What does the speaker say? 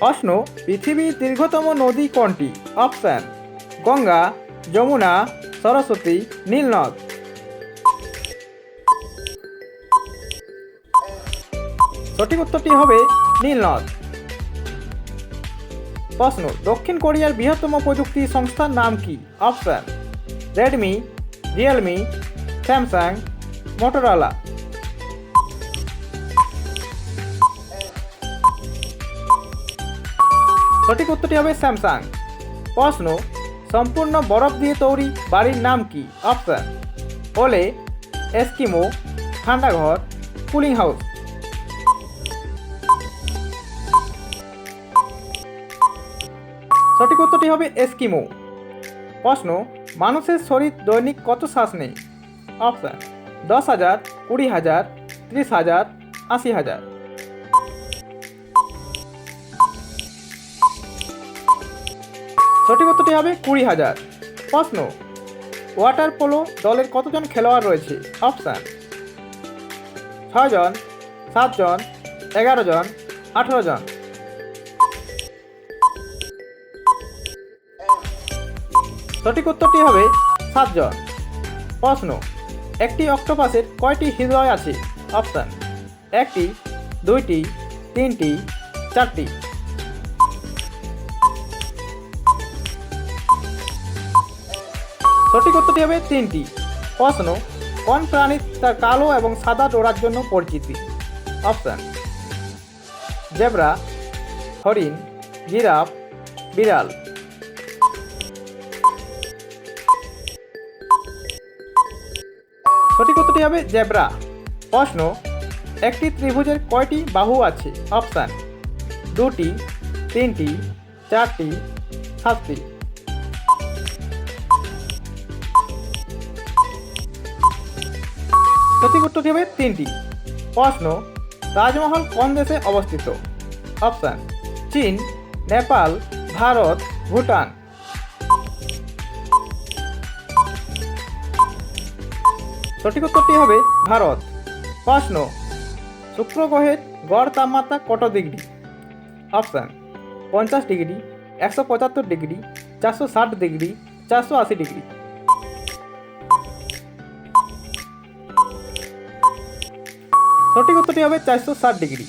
প্রশ্ন, পৃথিবীর দীর্ঘতম নদী কোনটি? অপশন, গঙ্গা, যমুনা, সরস্বতী, নীলনদ। সঠিক উত্তরটি হবে নীলনদ। প্রশ্ন, দক্ষিণ কোরিয়ার বৃহত্তম প্রযুক্তি সংস্থার নাম কি? Option, Redmi, Realme, Samsung, Motorola. সঠিক উত্তরটি হবে স্যামসাং। প্রশ্ন, সম্পূর্ণ বরফ দিয়ে তৈরি বাড়ির নাম কি? অপশন, ওলে, এস্কিমো, ঠান্ডাঘর, কুলিং হাউস। সঠিক উত্তরটি হবে এস্কিমো। প্রশ্ন, মানুষের শরীর দৈনিক কত শ্বাস নেয়? অপশন, 10,000, 20,000, 30,000, 80,000। সঠিক উত্তরটি হবে 20,000। প্রশ্ন, ওয়াটার পোলো দলের কতজন খেলোয়াড় রয়েছে? অপশান, 6 জন, 7 জন, 11 জন, 18 জন। সঠিক উত্তরটি হবে 7 জন। প্রশ্ন, একটি অক্টোপাসের কয়টি হৃদয় আছে? অপশান, 1টি, 2টি, 3টি, 4টি। সঠিক উত্তরটি হবে 3টি। প্রশ্ন, কোন প্রাণী তার কালো এবং সাদা ডোরার জন্য পরিচিতি? অপশান, জেব্রা, হরিণ, জিরাফ, বিড়াল। সঠিক উত্তরটি হবে জেব্রা। প্রশ্ন, একটি ত্রিভুজের কয়টি বাহু আছে? অপশান, 2টি, 3টি, 4টি, 7টি। সঠিক উত্তরটি হবে 3টি। প্রশ্ন, তাজমহল কোন দেশে অবস্থিত? অপশান, চীন, নেপাল, ভারত, ভুটান। সঠিক উত্তরটি হবে ভারত। প্রশ্ন, শুক্র গ্রহের গড় তাপমাত্রা কত degree? Option, 50 degree, 175 degree, 460 degree, 480 degree. সঠিক উত্তরটি হবে 460 ডিগ্রি।